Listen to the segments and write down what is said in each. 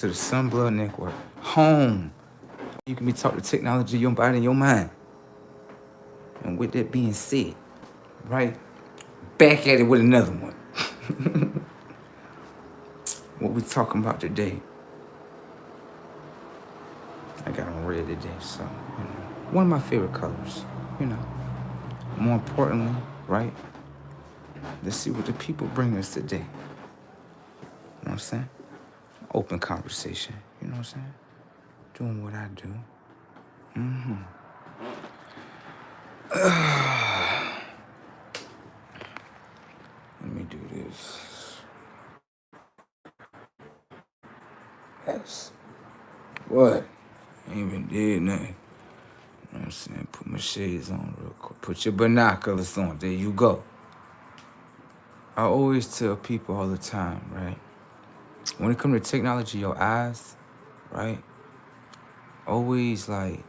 to the Sunblood Network. Home. You can be taught the technology, your body, and your mind. And with that being said, right, back at it with another one. What we talking about today? I got on red today, so one of my favorite colors. You know, more importantly, right? Let's see what the people bring us today. You know what I'm saying? Open conversation. You know what I'm saying? Doing what I do. Let me do this. Yes. What? Ain't even did nothing. You know what I'm saying? Put my shades on real quick. Put your binoculars on. There you go. I always tell people all the time, right? When it comes to technology, your eyes, right? Always like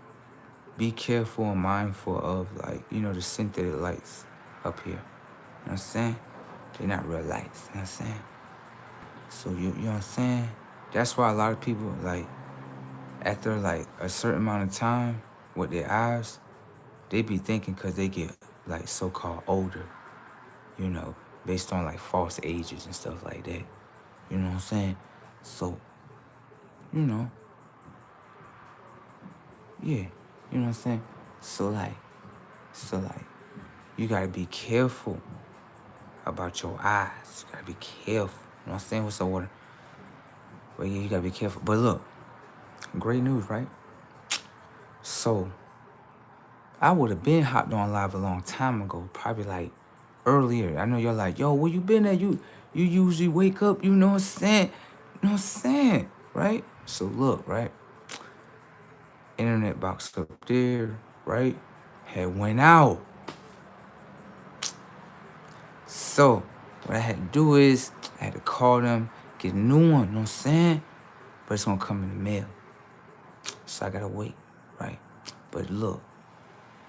be careful and mindful of like, the synthetic lights up here. You know what I'm saying? They're not real lights, you know what I'm saying? So you know what I'm saying? That's why a lot of people like after like a certain amount of time with their eyes, they be thinking because they get like so-called older, based on like false ages and stuff like that. You know what I'm saying? So, you know, yeah, you know what I'm saying? So like, you gotta be careful about your eyes. You gotta be careful. You know what I'm saying? What's the water? But yeah, you gotta be careful. But look, great news, right? So, I would have been hopped on live a long time ago, probably like earlier. I know you're like, yo, where you been at? You usually wake up, you know what I'm saying? You know what I'm saying? Right? So look, right? Internet box up there, right? Had went out. So what I had to do is I had to call them, get a new one, you know what I'm saying? But it's gonna come in the mail. So I gotta wait, right? But look,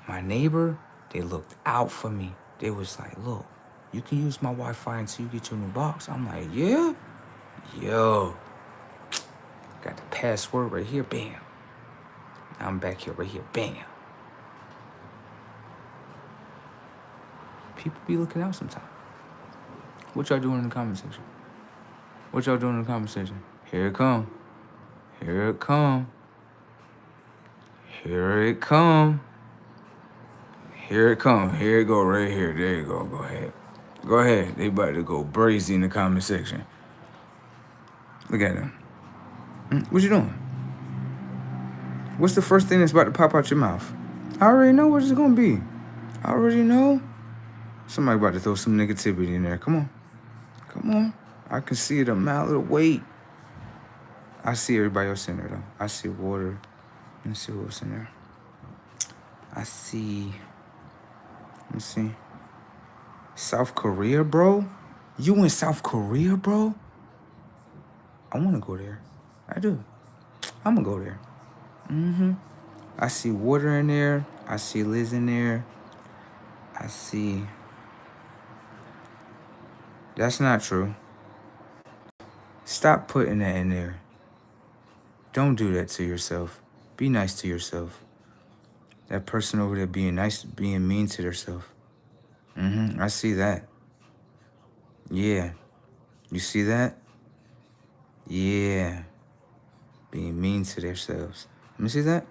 my neighbor, they looked out for me. They was like, look, you can use my Wi-Fi until you get your new box. I'm like, yeah? Yo. Got the password right here, bam. Now I'm back here, right here, bam. People be looking out sometimes. What y'all doing in the comment section? What y'all doing in the comment section? Here it come. Here it come. Here it come. Here it come. Here it go right here. There you go. Go ahead. Go ahead. They about to go brazy in the comment section. Look at them. What you doing? What's the first thing that's about to pop out your mouth? I already know what it's gonna be. I already know. Somebody about to throw some negativity in there. Come on. Come on. I can see it a mile away. I see everybody else in there though. I see water. Let me see what's in there. I see. Let me see. South Korea, bro? You in South Korea, bro? I want to go there. I do. I'm going to go there. I see water in there. I see Liz in there. I see... That's not true. Stop putting that in there. Don't do that to yourself. Be nice to yourself. That person over there being nice, being mean to themselves. I see that. Yeah. You see that? Yeah. Being mean to themselves. Let me see that.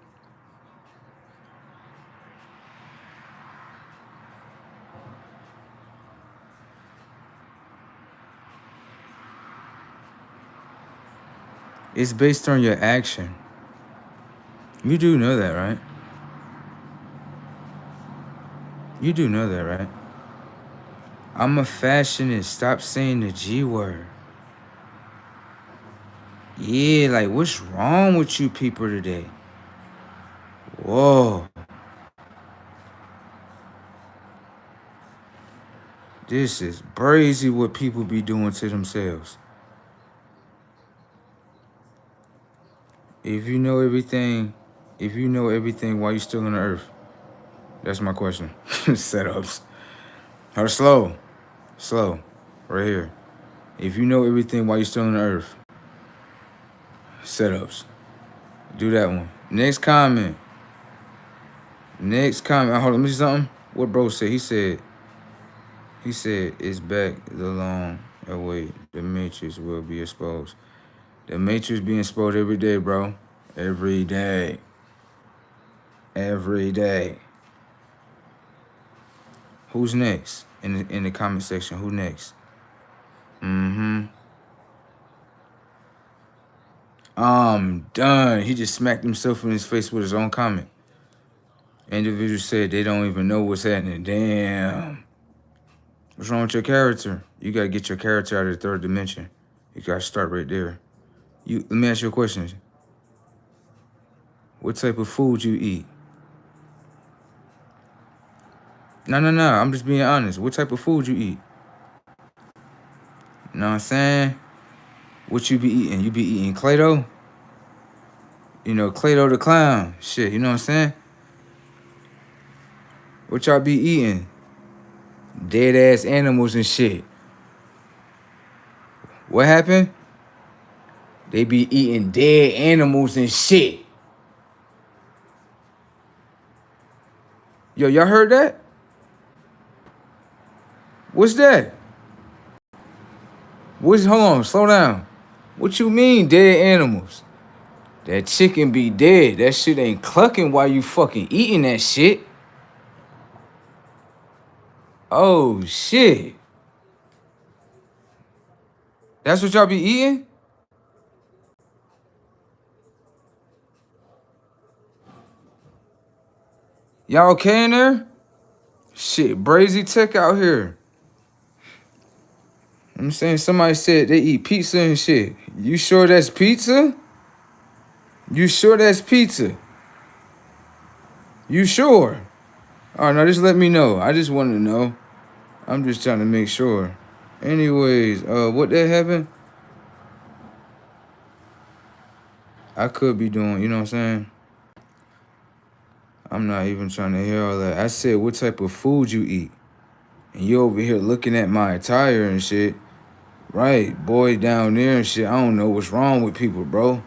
It's based on your action. You do know that, right? You do know that, right? I'm a fashionist. Stop saying the G word. Yeah, like, what's wrong with you people today? Whoa. This is crazy what people be doing to themselves. If you know everything, why you still on the earth? That's my question. Setups. Or slow, right here. If you know everything, why you still on the earth? setups. Do that one. Next comment. Next comment. Hold on, let me see something. What bro said? He said it's back the long await. The matrix will be exposed. The matrix being exposed every day, bro. Every day. Every day. Who's next? In the comment section, who next? I'm done. He just smacked himself in his face with his own comment. Individual said they don't even know what's happening. Damn. What's wrong with your character? You gotta get your character out of the third dimension. You gotta start right there. Let me ask you a question. What type of food you eat? No. I'm just being honest. What type of food you eat? You know what I'm saying? What you be eating? You be eating Clay-Doh? You know, Clay-Doh the clown. Shit, you know what I'm saying? What y'all be eating? Dead ass animals and shit. What happened? They be eating dead animals and shit. Yo, y'all heard that? What's that? Hold on, slow down. What you mean, dead animals? That chicken be dead. That shit ain't clucking while you fucking eating that shit. Oh, shit. That's what y'all be eating? Y'all okay in there? Shit, Brazy Tech out here. I'm saying somebody said they eat pizza and shit. You sure that's pizza? You sure that's pizza? You sure? All right, now just let me know. I just want to know. I'm just trying to make sure. Anyways, what that happened? I could be doing, you know what I'm saying? I'm not even trying to hear all that. I said, what type of food you eat? And you over here looking at my attire and shit. Right, boy down there and shit. I don't know what's wrong with people, bro.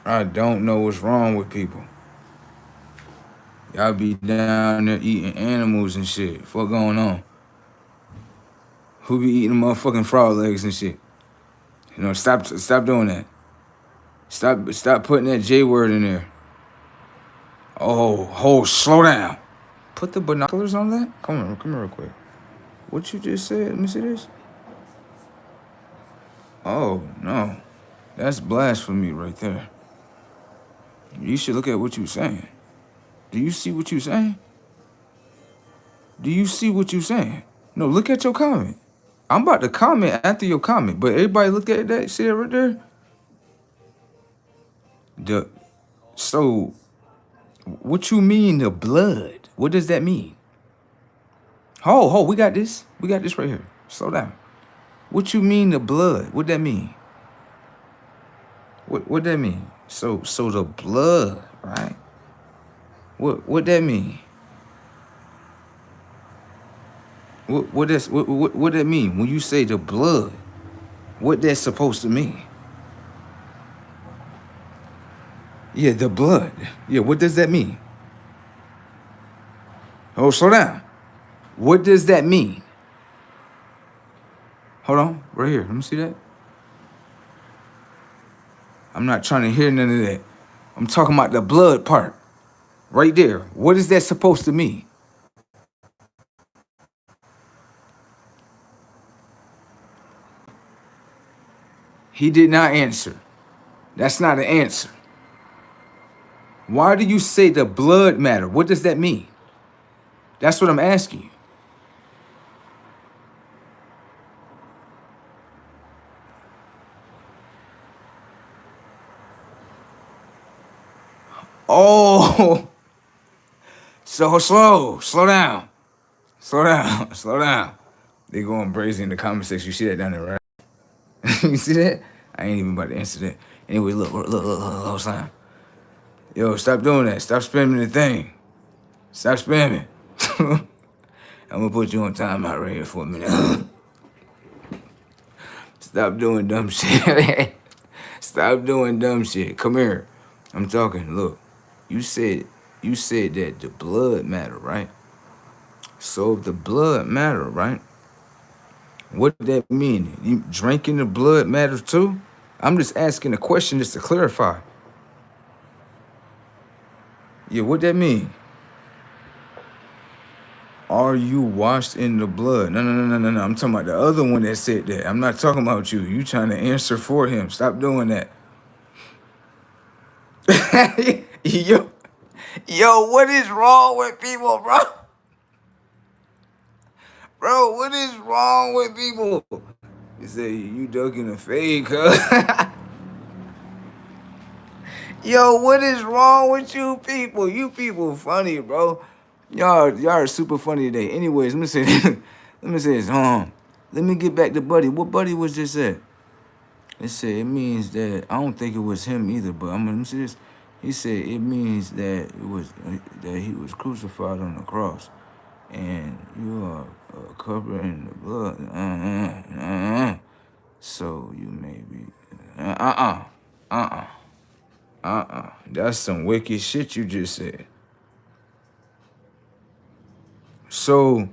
I don't know what's wrong with people. Y'all be down there eating animals and shit. What going on? Who be eating motherfucking frog legs and shit? You know, stop doing that. Stop putting that J word in there. Oh, slow down. Put the binoculars on that? Come here real quick. What you just said? Let me see this. Oh, no. That's blasphemy right there. You should look at what you're saying. Do you see what you're saying? Do you see what you're saying? No, look at your comment. I'm about to comment after your comment, but everybody look at that. See that right there? So, what you mean the blood? What does that mean? We got this. We got this right here. Slow down. What you mean the blood? What that mean? What that mean? So the blood, right? What that mean? What that mean when you say the blood? What that's supposed to mean? Yeah, the blood. Yeah, what does that mean? Oh, slow down. What does that mean? Hold on, right here. Let me see that. I'm not trying to hear none of that. I'm talking about the blood part. Right there. What is that supposed to mean? He did not answer. That's not an answer. Why do you say the blood matter? What does that mean? That's what I'm asking you. Oh, so slow down. Slow down. They going brazy in the comment section. You see that down there, right? You see that? I ain't even about to answer that. Anyway, look, Slime. Yo, stop doing that. Stop spamming the thing. Stop spamming. I'm gonna put you on timeout right here for a minute. Stop doing dumb shit. Stop doing dumb shit. Come here. I'm talking. Look, you said that the blood matter, right? So if the blood matter, right? What did that mean? You drinking the blood matters too? I'm just asking a question just to clarify. Yeah, what that mean? Are you washed in the blood? No. I'm talking about the other one that said that. I'm not talking about you. You trying to answer for him. Stop doing that. Yo, what is wrong with people, bro? Bro, what is wrong with people? You say you ducking a fade, cuz. Yo, what is wrong with you people? You people funny, bro. Y'all are super funny today. Anyways, let me say this. Let me say this. Let me get back to Buddy. What Buddy was just said? It said it means that I don't think it was him either, but I'm gonna say this. He said it means that it was that he was crucified on the cross, and you are covered in the blood. So you may be That's some wicked shit you just said. So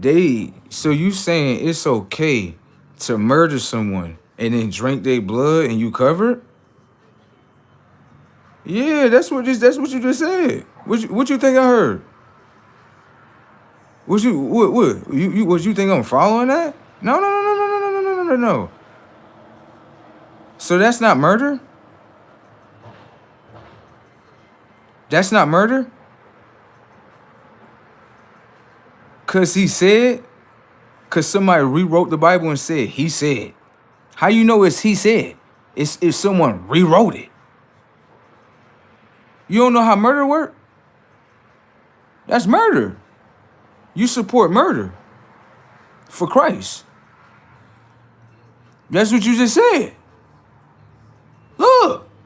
you saying it's okay to murder someone and then drink their blood and you covered? Yeah, that's what you just said. What you think I heard? What you think I'm following that? No. So that's not murder? That's not murder? Cause somebody rewrote the Bible and said he said. How you know it's he said? It's if someone rewrote it. You don't know how murder work? That's murder. You support murder for Christ. That's what you just said.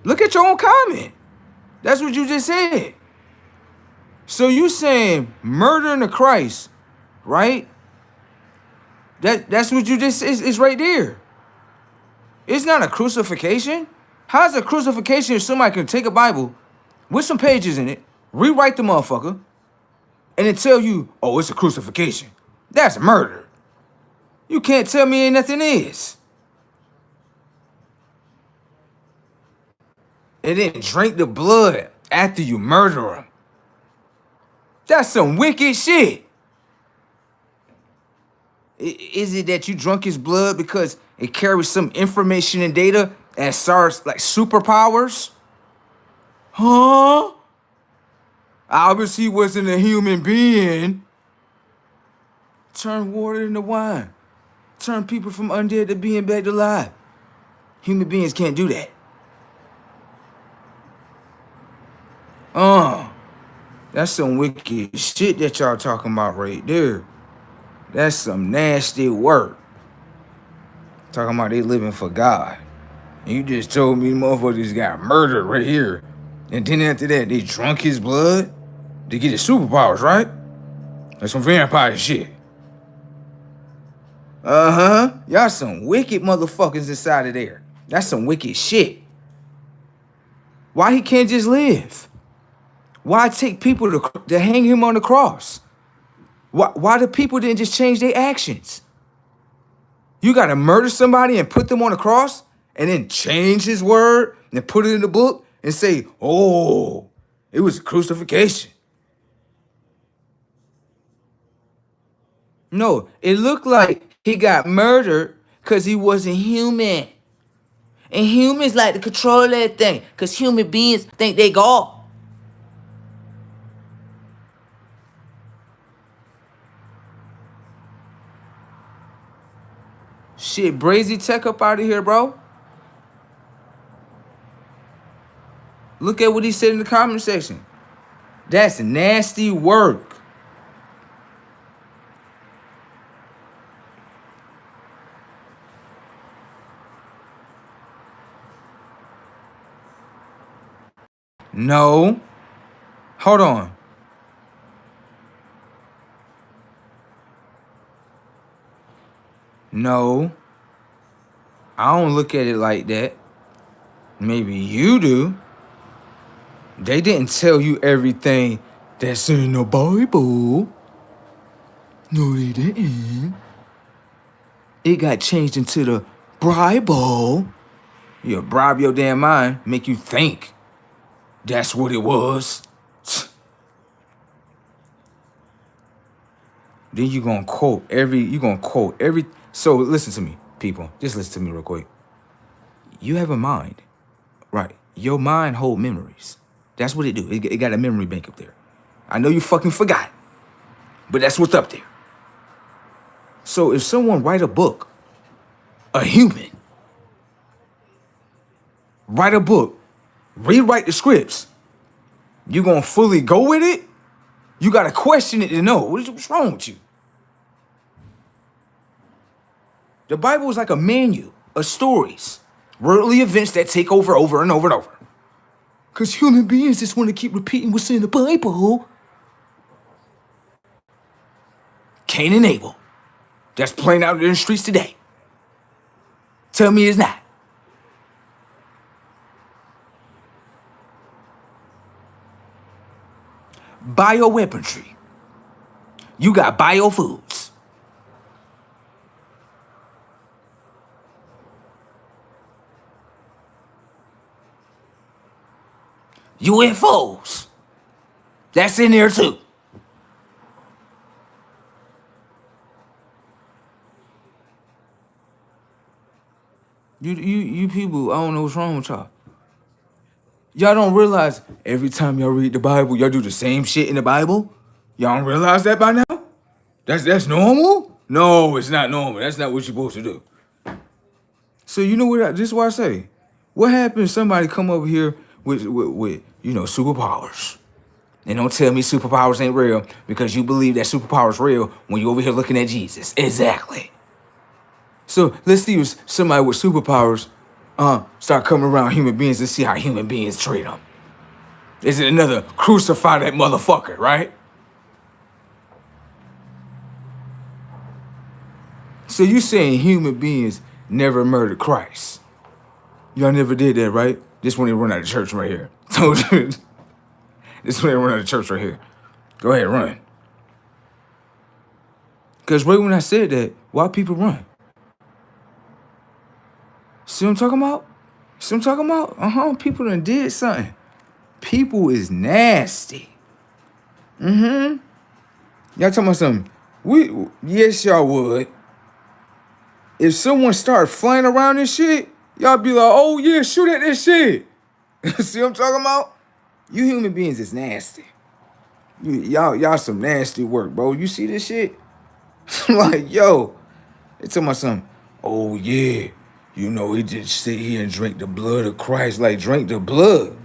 Look at your own comment. That's what you just said. So you saying murdering the Christ, right? That's what you just is right there. It's not a crucifixion. How's a crucifixion if somebody can take a Bible with some pages in it, rewrite the motherfucker, and then tell you, oh, it's a crucifixion? That's murder. You can't tell me ain't nothing is. And then drink the blood after you murder him. That's some wicked shit. Is it that you drunk his blood because it carries some information and data as SARS like superpowers? Huh? Obviously he wasn't a human being. Turn water into wine. Turn people from undead to being back to life. Human beings can't do that. That's some wicked shit that y'all talking about right there. That's some nasty work. Talking about they living for God. And you just told me motherfuckers got murdered right here. And then after that, they drunk his blood to get his superpowers, right? That's some vampire shit. Y'all some wicked motherfuckers inside of there. That's some wicked shit. Why he can't just live? Why take people to hang him on the cross? Why the people didn't just change their actions? You gotta murder somebody and put them on the cross and then change his word and put it in the book and say, oh, it was a crucifixion. No, it looked like he got murdered because he wasn't human. And humans like to control that thing because human beings think they God. Shit, Brazy Tech up out of here, bro. Look at what he said in the comment section. That's nasty work. No. Hold on. No. I don't look at it like that. Maybe you do. They didn't tell you everything that's in the Bible. No, they didn't. It got changed into the Bible. You bribe your damn mind, make you think that's what it was. Then you gonna quote every. So listen to me, people. Just listen to me real quick. You have a mind, right? Your mind hold memories. That's what it do. It got a memory bank up there. I know you fucking forgot, but that's what's up there. So if someone write a book, a human, write a book, rewrite the scripts, you gonna fully go with it? You gotta question it to know what's wrong with you. The Bible is like a manual of stories, worldly events that take over and over and over. Because human beings just want to keep repeating what's in the Bible. Cain and Abel. That's playing out in the streets today. Tell me it's not. Bioweaponry. You got biofoods. UFOs. That's in there too. You people, I don't know what's wrong with y'all. Y'all don't realize every time y'all read the Bible, y'all do the same shit in the Bible? Y'all don't realize that by now? That's normal? No, it's not normal. That's not what you're supposed to do. So you know what? This is why I say, what happens if somebody come over here with superpowers? And don't tell me superpowers ain't real because you believe that superpowers real when you over here looking at Jesus. Exactly. So let's see if somebody with superpowers start coming around human beings and see how human beings treat them. Is it another crucify that motherfucker, right? So you saying human beings never murdered Christ? Y'all never did that, right? This when they run out of church right here. Told you. This when they run out of church right here. Go ahead, run. Because right when I said that, why people run? See what I'm talking about? See what I'm talking about? People done did something. People is nasty. Y'all talking about something? Yes, y'all would. If someone started flying around this shit, y'all be like, oh yeah, shoot at this shit. See what I'm talking about? You human beings is nasty. Y'all some nasty work, bro. You see this shit? Like, yo, they talking about something. Oh yeah, he just sit here and drink the blood of Christ. Like, drink the blood.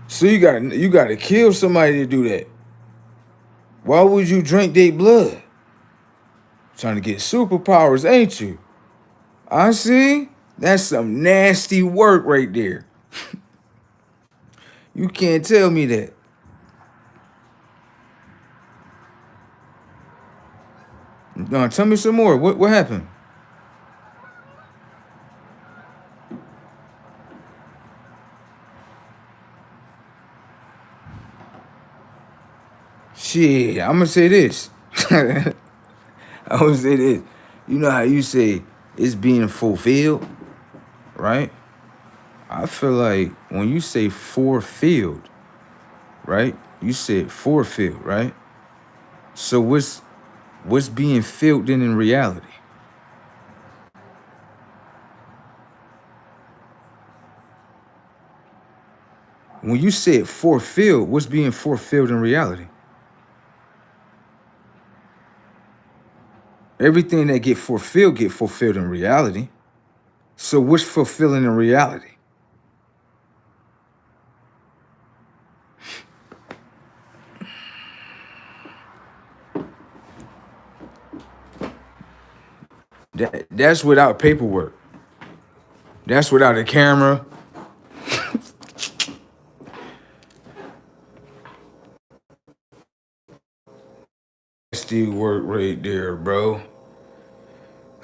So you gotta kill somebody to do that. Why would you drink their blood? Trying to get superpowers, ain't you? I see. That's some nasty work right there. You can't tell me that. No, tell me some more. What happened? Shit, I'm gonna say this. I'm gonna say this. You know how you say it's being fulfilled, right? I feel like when you say fulfilled, right? You said fulfilled, right? So what's being filled in reality? When you said fulfilled, what's being fulfilled in reality? Everything that get fulfilled in reality. So what's fulfilling in reality? That's without paperwork. That's without a camera. Still work right there, bro.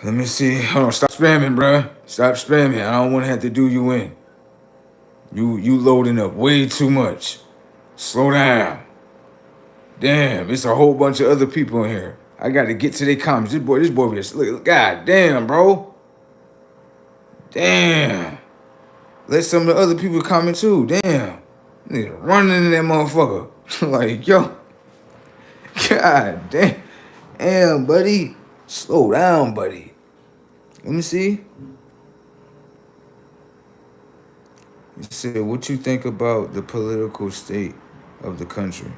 Let me see. Hold on. Stop spamming, bruh. Stop spamming. I don't want to have to do you in. You loading up way too much. Slow down. Damn, it's a whole bunch of other people in here. I got to get to their comments. This boy is look. God damn, bro. Damn. Let some of the other people comment too. Damn. Nigga running in that motherfucker. Like, yo. God damn. Damn, buddy. Slow down, buddy. Let me see. You said, what you think about the political state of the country?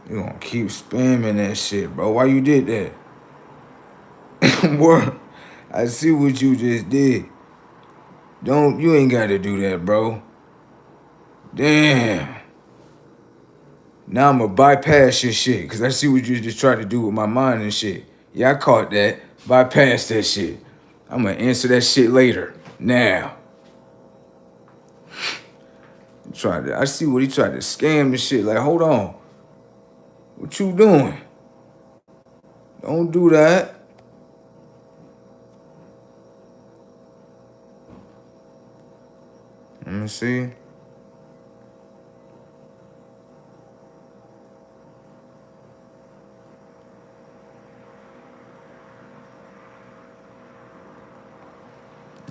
You gonna keep spamming that shit, bro. Why you did that? What? I see what you just did. You ain't gotta do that, bro. Damn. Now I'm gonna bypass your shit, cause I see what you just tried to do with my mind and shit. Yeah, I caught that. Bypass that shit. I'm gonna answer that shit later. Now. I see what he tried to scam the shit. Like, hold on. What you doing? Don't do that. Let me see.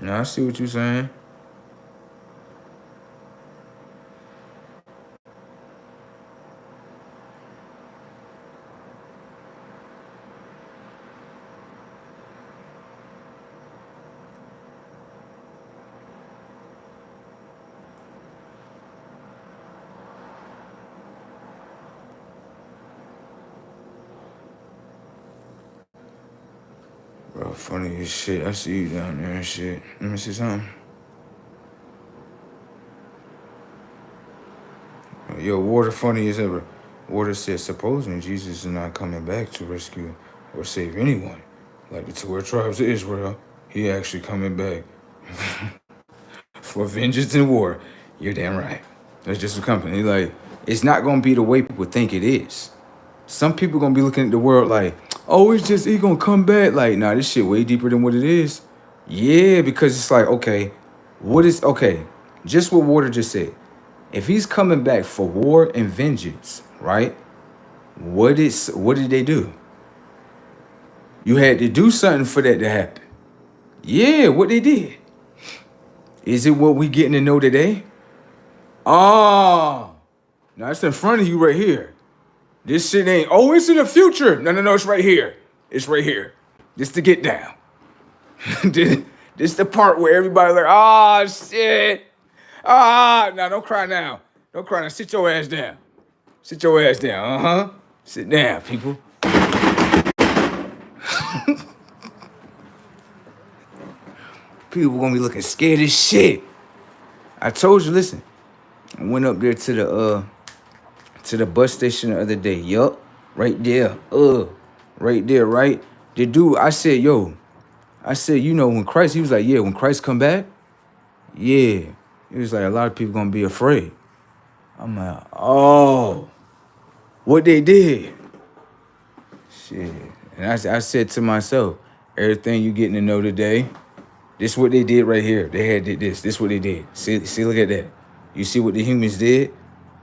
Now I see what you're saying. Bro, funny as shit. I see you down there and shit. Let me see something. Yo, Water funny as ever. Water said, supposing Jesus is not coming back to rescue or save anyone, like the 12 tribes of Israel, he actually coming back for vengeance and war. You're damn right. That's just a company. Like, it's not gonna be the way people think it is. Some people gonna be looking at the world like, oh, it's just he gonna come back. Like, nah, this shit way deeper than what it is. Yeah, because it's like, okay, just what Water just said. If he's coming back for war and vengeance, right? What did they do? You had to do something for that to happen. Yeah, what they did. Is it what we getting to know today? Oh, now it's in front of you right here. This shit ain't, oh, it's in the future. No, it's right here. It's right here. Just to get down. This the part where everybody like, oh, shit. Now don't cry now. Don't cry now. Sit your ass down. Sit your ass down. Uh-huh. Sit down, people. People gonna be looking scared as shit. I told you, listen. I went up there to the bus station the other day. Yup. Right there. Right there, right? The dude, I said, you know, when Christ, he was like, yeah, when Christ come back, yeah. He was like, a lot of people gonna be afraid. I'm like, oh, what they did? Shit. And I said to myself, everything you getting to know today, this what they did right here. They had did this. This what they did. See, look at that. You see what the humans did?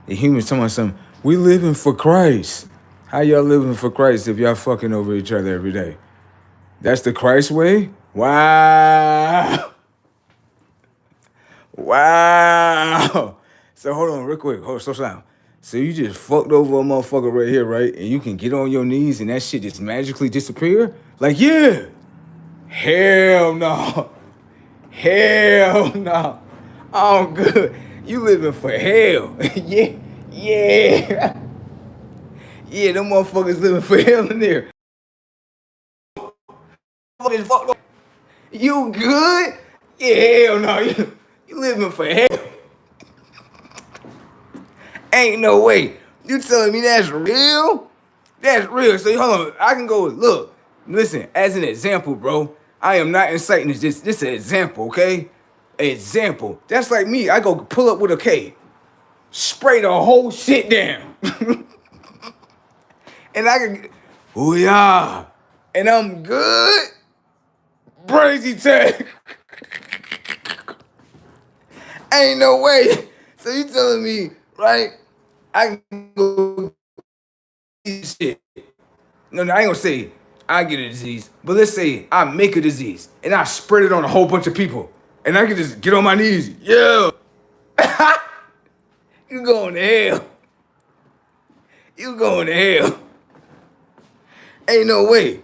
The humans talking about something. We living for Christ. How y'all living for Christ if y'all fucking over each other every day? That's the Christ way? Wow. Wow. So hold on real quick. Slow down. So you just fucked over a motherfucker right here, right? And you can get on your knees and that shit just magically disappear? Like, yeah. Hell no. Hell no. I'm good. You living for hell. Yeah. Yeah. Yeah, them motherfuckers living for hell in there. You good? Yeah, hell no. You living for hell. Ain't no way. You telling me that's real? That's real. So hold on. I can go, look, listen, as an example, bro. I am not inciting this. This is an example, okay? Example. That's like me. I go pull up with a K. spray the whole shit down. And I can, oh yeah, and I'm good. Brazy tag. Ain't no way. So you telling me, right? I can go get shit. No, I ain't gonna say I get a disease, but let's say I make a disease and I spread it on a whole bunch of people, and I can just get on my knees. Yeah, you going to hell. You going to hell. Ain't no way.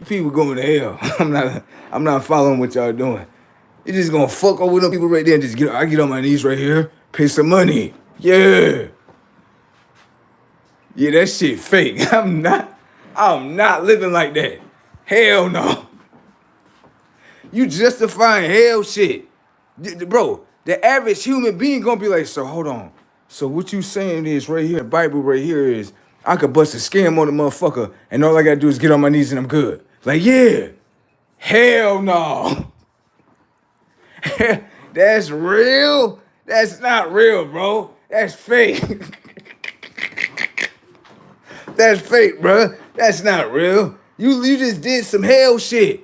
People going to hell. I'm not following what y'all doing. You just gonna fuck over them people right there and just I get on my knees right here, pay some money. Yeah. Yeah, that shit fake. I'm not living like that. Hell no. You justifying hell shit. Bro, the average human being gonna be like, so hold on. So what you saying is right here, Bible right here is, I could bust a scam on the motherfucker and all I gotta do is get on my knees and I'm good. Like, yeah. Hell no. That's real? That's not real, bro. That's fake. That's fake, bro. That's not real. You just did some hell shit.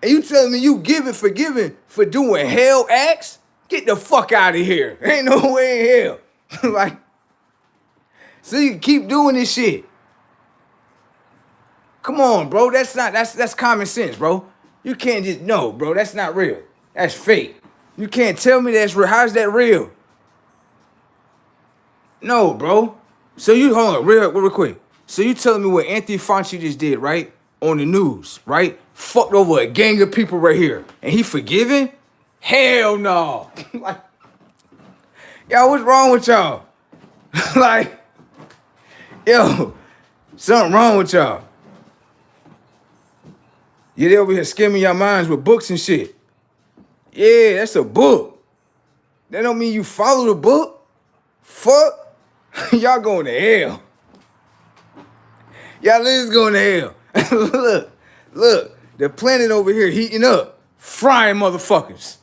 And you telling me you forgiving for doing hell acts? Get the fuck out of here. Ain't no way in hell. Like, so you can keep doing this shit. Come on, bro. That's common sense, bro. You can't just, no, bro. That's not real. That's fake. You can't tell me that's real. How's that real? No, bro. So you, hold on, real quick. So you telling me what Anthony Fauci just did, right? On the news, right? Fucked over a gang of people right here. And he forgiven? Hell no. Like, y'all, what's wrong with y'all? Like, yo, something wrong with y'all. Yeah, they over here skimming your minds with books and shit. Yeah, that's a book. That don't mean you follow the book. Fuck. Y'all going to hell. Y'all is going to hell. Look, the planet over here heating up, frying motherfuckers.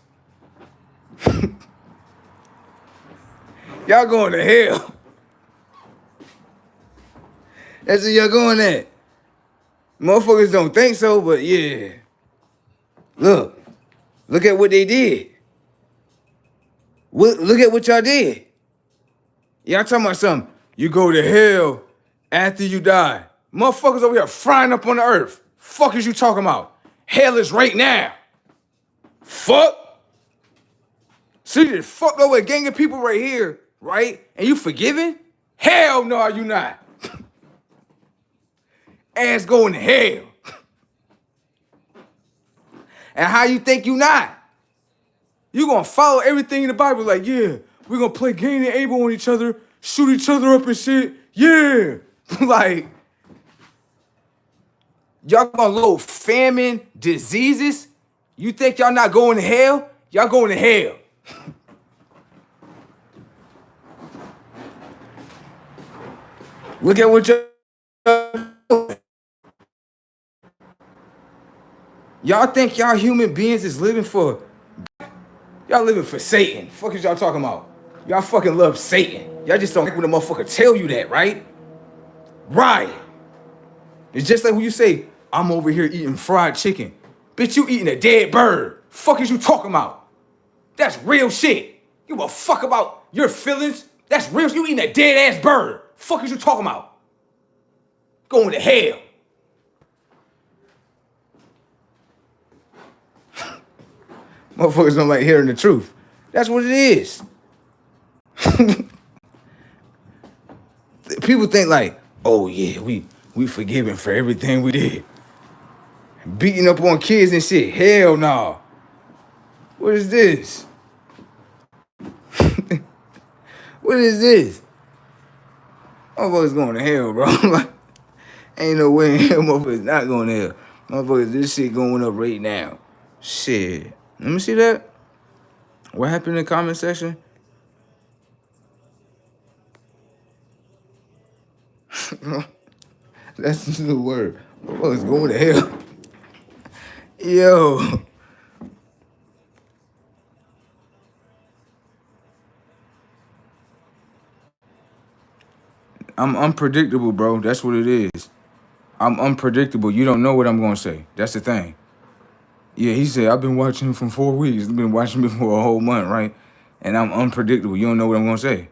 Y'all going to hell. That's where y'all going at. Motherfuckers don't think so, but yeah. Look at what they did. Look at what y'all did. Y'all talking about something. You go to hell after you die. Motherfuckers over here frying up on the earth. Fuck is you talking about? Hell is right now. Fuck. So you just fucked over a gang of people right here, right? And you forgiven? Hell no, are you not. Ass going to hell. And how you think you not? You gonna follow everything in the Bible like, yeah, we're gonna play Cain and Abel on each other, shoot each other up and shit. Yeah. Like, y'all gonna load famine, diseases? You think y'all not going to hell? Y'all going to hell. Look at what y'all. Y'all think y'all human beings is living for, y'all living for Satan. Fuck is y'all talking about? Y'all fucking love Satan. Y'all just don't like when a motherfucker tell you that, right? Right. It's just like when you say, I'm over here eating fried chicken. Bitch, you eating a dead bird. Fuck is you talking about? That's real shit. You give a fuck about your feelings? That's real. You eating a dead ass bird. Fuck is you talking about? Going to hell. Motherfuckers don't like hearing the truth. That's what it is. People think like, oh yeah, we forgiven for everything we did. Beating up on kids and shit. Hell no. What is this? What is this? Motherfuckers going to hell, bro. Like, ain't no way in hell motherfuckers not going to hell. Motherfuckers, this shit going up right now. Shit. Let me see that. What happened in the comment section? That's the new word. Motherfuckers going to hell. Yo. I'm unpredictable, bro. That's what it is. I'm unpredictable. You don't know what I'm gonna say. That's the thing. Yeah, he said I've been watching him for 4 weeks. I've been watching me for a whole month, right? And I'm unpredictable. You don't know what I'm gonna say.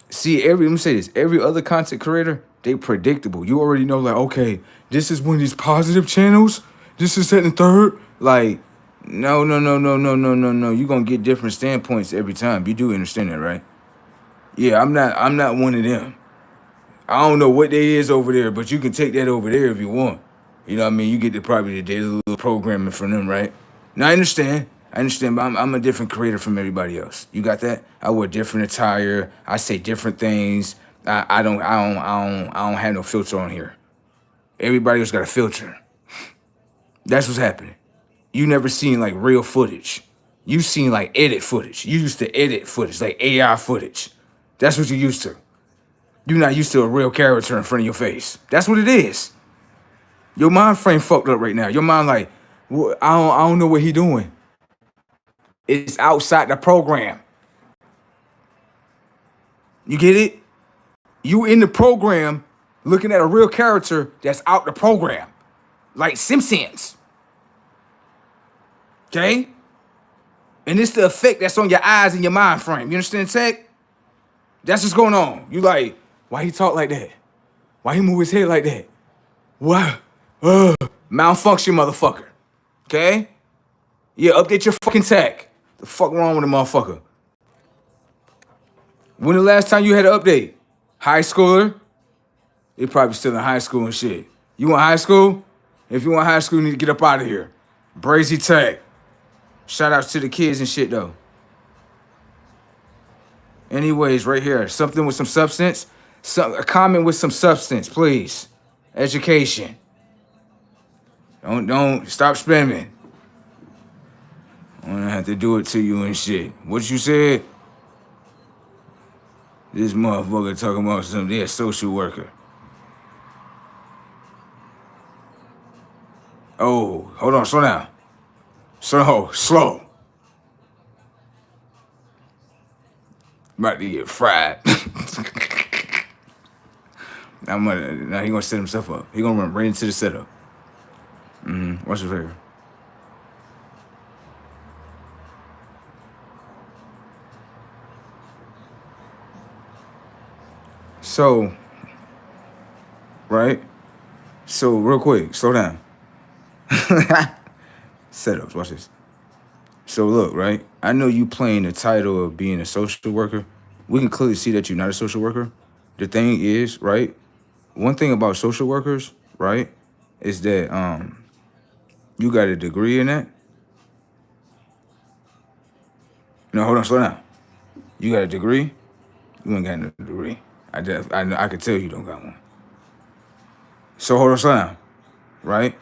See, let me say this. Every other content creator, they predictable. You already know, like, okay, this is one of these positive channels. This is second and third. Like, no, no, no, no, no, no, no, no. You're gonna get different standpoints every time. You do understand that, right? Yeah, I'm not one of them. I don't know what they is over there, but you can take that over there if you want. You know what I mean? You get probably the daily little programming from them, right? Now I understand. I understand, but I'm a different creator from everybody else. You got that? I wear different attire. I say different things. I don't have no filter on here. Everybody else got a filter. That's what's happening. You never seen like real footage. You seen like edit footage. You used to edit footage, like AI footage. That's what you used to. You're not used to a real character in front of your face. That's what it is. Your mind frame fucked up right now. Your mind like, I don't know what he doing. It's outside the program. You get it? You in the program looking at a real character that's out the program. Like Simpsons. Okay? And it's the effect that's on your eyes and your mind frame. You understand, Tech? That's what's going on. You like, why he talk like that? Why he move his head like that? Why? Malfunction, motherfucker. Okay? Yeah, update your fucking tech. The fuck wrong with a motherfucker? When the last time you had an update? High schooler? They probably still in high school and shit. You want high school? If you want high school, you need to get up out of here. Brazy Tech. Shout outs to the kids and shit though. Anyways, right here, something with some substance. A comment with some substance, please. Education. Don't stop spamming. I'm gonna have to do it to you and shit. What you said? This motherfucker talking about something. Yeah, social worker. Oh, hold on, slow down. Slow. About to get fried. Now he gonna set himself up. He gonna run right into the setup. What's your favorite? So, right? So real quick, slow down. Setups, watch this. So look, right? I know you playing the title of being a social worker. We can clearly see that you're not a social worker. The thing is, right? One thing about social workers, right, is that you got a degree in that. No, hold on, slow down. You got a degree? You ain't got no degree. I could tell you don't got one. So hold on, slow down, right?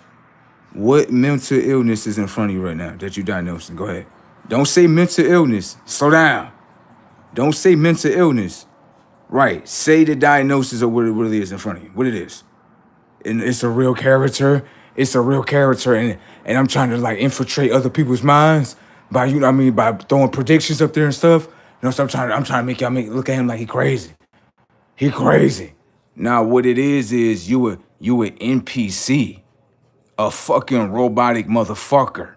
What mental illness is in front of you right now that you diagnosing? Go ahead. Don't say mental illness. Slow down. Don't say mental illness. Right. Say the diagnosis of what it really is in front of you. What it is. And it's a real character. It's a real character. And I'm trying to like infiltrate other people's minds by, you know what I mean, by throwing predictions up there and stuff. You know, so I'm trying to make y'all look at him like he crazy. He crazy. Now what it is you an NPC. A fucking robotic motherfucker.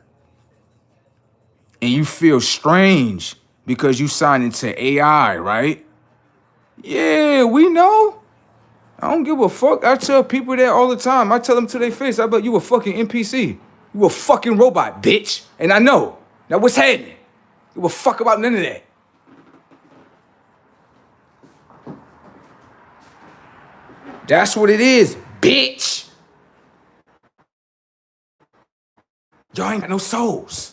And you feel strange because you signed into AI, right? Yeah, we know. I don't give a fuck. I tell people that all the time. I tell them to their face, I bet you a fucking NPC. You a fucking robot, bitch. And I know. Now what's happening? You will fuck about none of that. That's what it is, bitch. Y'all ain't got no souls.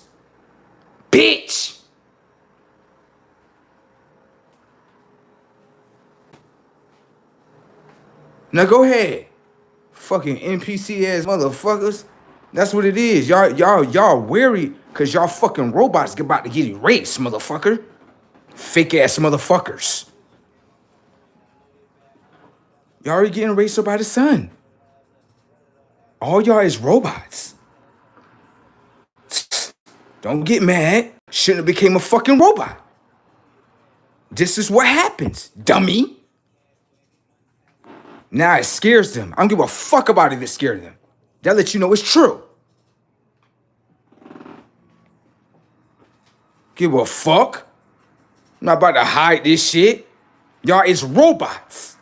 Bitch. Now go ahead. Fucking NPC ass motherfuckers. That's what it is. Y'all weary because y'all fucking robots about to get erased, motherfucker. Fake ass motherfuckers. Y'all already getting erased by the sun. All y'all is robots. Don't get mad. Shouldn't have became a fucking robot. This is what happens, dummy. Now it scares them. I don't give a fuck about it. It scared them. That lets you know it's true. Give a fuck. I'm not about to hide this shit. Y'all is robots.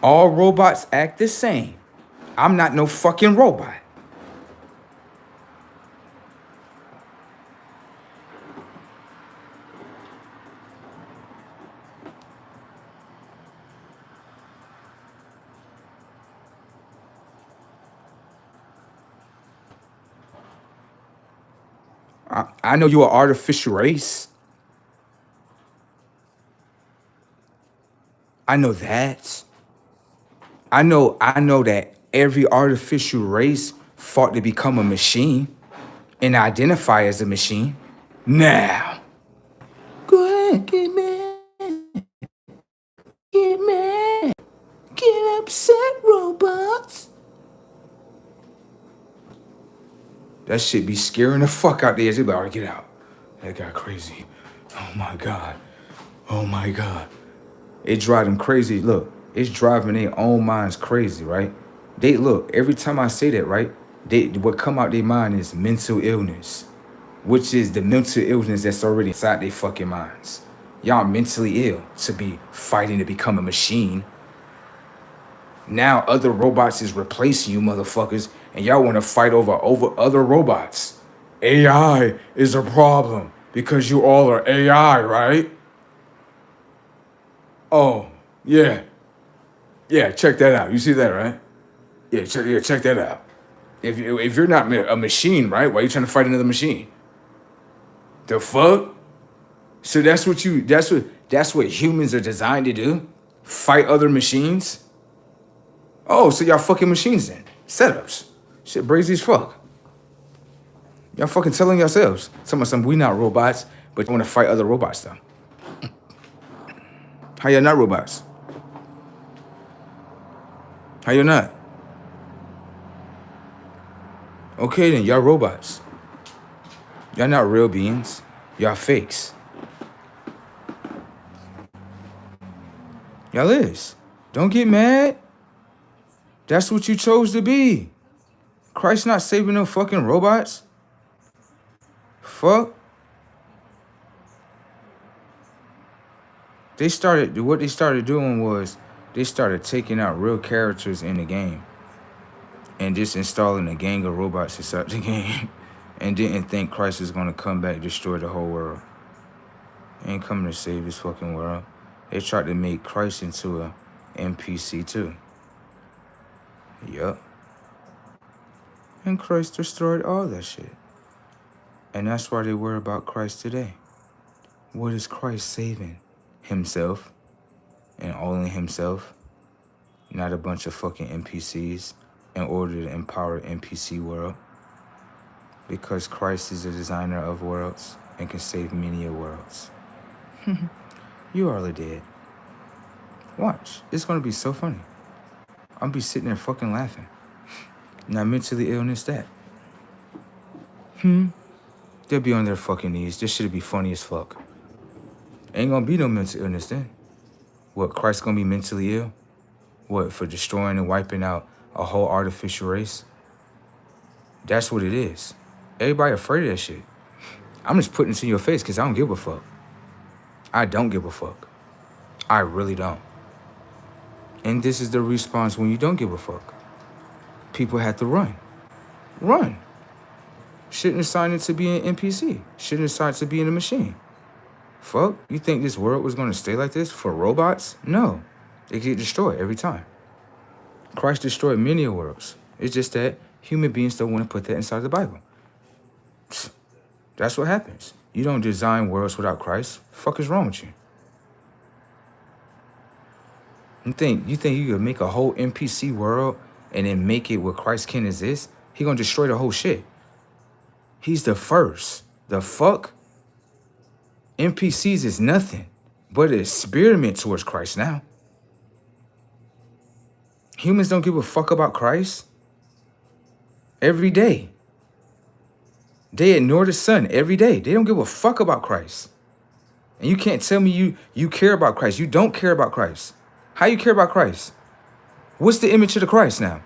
All robots act the same. I'm not no fucking robot. I know you're an artificial race. I know that. I know that every artificial race fought to become a machine and identify as a machine. Now, go ahead, get mad. Get mad. Get upset, robots. That shit be scaring the fuck out there. They be like, all right, get out. That guy crazy. Oh my God. Oh my God. It drive them crazy. Look, it's driving their own minds crazy, right? They look, every time I say that, right? What come out their mind is mental illness, which is the mental illness that's already inside their fucking minds. Y'all mentally ill to be fighting to become a machine. Now other robots is replacing you motherfuckers, and y'all want to fight over other robots. AI is a problem because you all are AI, right? Oh, yeah. Yeah, check that out. You see that, right? Yeah, check that out. If you're not a machine, right? Why are you trying to fight another machine? The fuck? So that's what humans are designed to do? Fight other machines? Oh, so y'all fucking machines then. Setups. Shit brazy as fuck. Y'all fucking telling yourselves. Some we not robots, but you want to fight other robots though. How y'all not robots? How you not? Okay then, y'all robots. Y'all not real beings. Y'all fakes. Y'all is. Don't get mad. That's what you chose to be. Christ not saving no fucking robots. Fuck. What they started doing was they started taking out real characters in the game and just installing a gang of robots inside the game and didn't think Christ was gonna come back and destroy the whole world. He ain't coming to save this fucking world. They tried to make Christ into a NPC too. Yup. And Christ destroyed all that shit. And that's why they worry about Christ today. What is Christ saving? Himself. And only himself. Not a bunch of fucking NPCs in order to empower the NPC world. Because Christ is the designer of worlds and can save many a worlds. You all are dead. Watch. It's gonna be so funny. I'll be sitting there fucking laughing. Not mentally illness that. They'll be on their fucking knees. This shit'll be funny as fuck. Ain't gonna be no mental illness then. What, Christ gonna be mentally ill? What, for destroying and wiping out a whole artificial race? That's what it is. Everybody afraid of that shit. I'm just putting it in your face because I don't give a fuck. I don't give a fuck. I really don't. And this is the response when you don't give a fuck. People have to run. Run. Shouldn't assign it to be an NPC. Shouldn't assign it to be in a machine. Fuck, you think this world was gonna stay like this for robots? No. They get destroyed every time. Christ destroyed many worlds. It's just that human beings don't want to put that inside the Bible. That's what happens. You don't design worlds without Christ. Fuck is wrong with you? You think you could make a whole NPC world and then make it where Christ can exist? He gonna destroy the whole shit. He's the first. The fuck? NPCs is nothing but an experiment towards Christ now. Humans don't give a fuck about Christ. Every day. They ignore the sun every day. They don't give a fuck about Christ. And you can't tell me you care about Christ. You don't care about Christ. How you care about Christ? What's the image of the Christ now?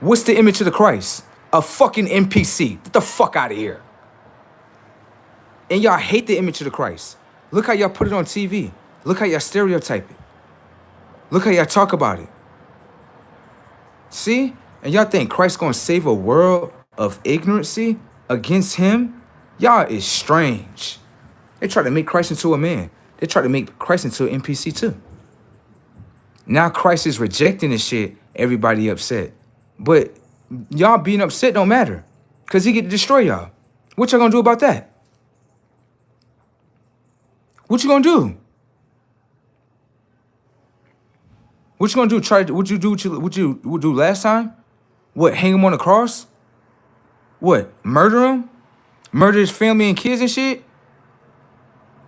What's the image of the Christ? A fucking NPC. Get the fuck out of here. And y'all hate the image of the Christ. Look how y'all put it on TV. Look how y'all stereotype it. Look how y'all talk about it. See? And y'all think Christ's gonna save a world of ignorancy against him? Y'all is strange. They try to make Christ into a man. They try to make Christ into an NPC too. Now Christ is rejecting this shit. Everybody upset. But y'all being upset don't matter. Because he get to destroy y'all. What y'all gonna do about that? What you gonna do? What you gonna do? What you do last time? What, hang him on the cross? What, murder him? Murder his family and kids and shit?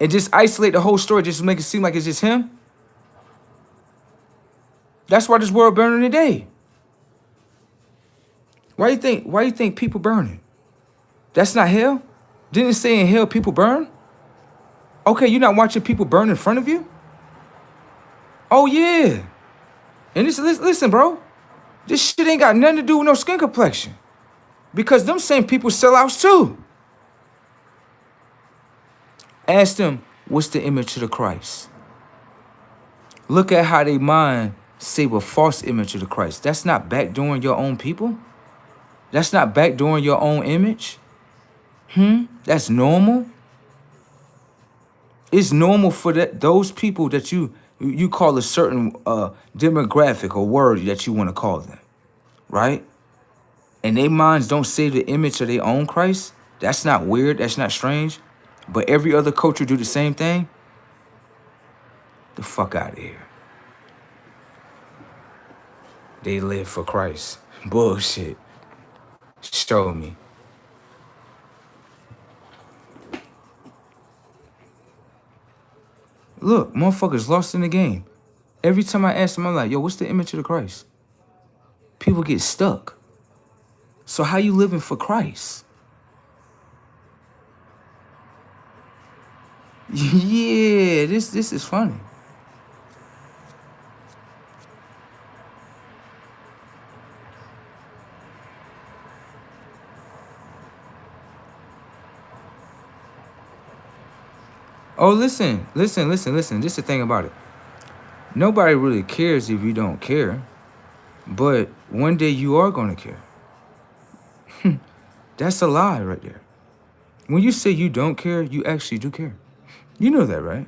And just isolate the whole story just to make it seem like it's just him? That's why this world burning today. Why you think people burning? That's not hell? Didn't it say in hell people burn? Okay, you're not watching people burn in front of you? Oh yeah. And listen, bro. This shit ain't got nothing to do with no skin complexion. Because them same people sell outs too. Ask them, what's the image of the Christ? Look at how they mind save a false image of the Christ. That's not backdooring your own people? That's not backdooring your own image? That's normal? It's normal for those people that you call a certain demographic or word that you want to call them, right? And their minds don't save the image of their own Christ. That's not weird. That's not strange. But every other culture do the same thing. The fuck out of here. They live for Christ. Bullshit. Show me. Look, motherfuckers lost in the game. Every time I ask them, I'm like, yo, what's the image of the Christ? People get stuck. So how you living for Christ? Yeah, this is funny. Oh, listen. This is the thing about it. Nobody really cares if you don't care. But one day you are going to care. That's a lie right there. When you say you don't care, you actually do care. You know that, right?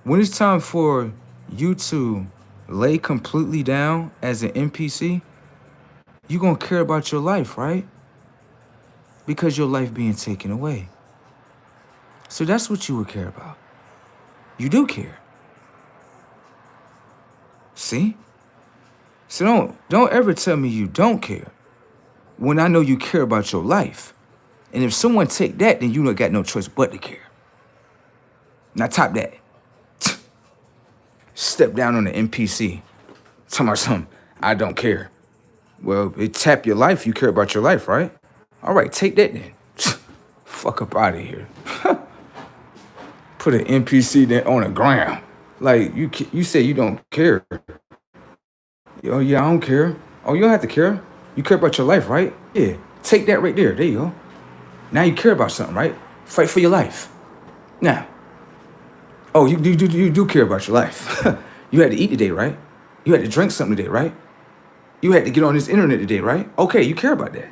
When it's time for you to lay completely down as an NPC, you're going to care about your life, right? Because your life being taken away. So that's what you would care about. You do care. See? So don't ever tell me you don't care when I know you care about your life. And if someone take that, then you don't got no choice but to care. Now top that. Step down on the NPC. Talking about something, I don't care. Well, it tap your life, you care about your life, right? All right, take that then. Fuck up out of here. Put an NPC there on the ground. Like, you say you don't care. Oh, yeah, I don't care. Oh, you don't have to care. You care about your life, right? Yeah, take that right there. There you go. Now you care about something, right? Fight for your life. Now, oh, you do care about your life. You had to eat today, right? You had to drink something today, right? You had to get on this internet today, right? Okay, you care about that.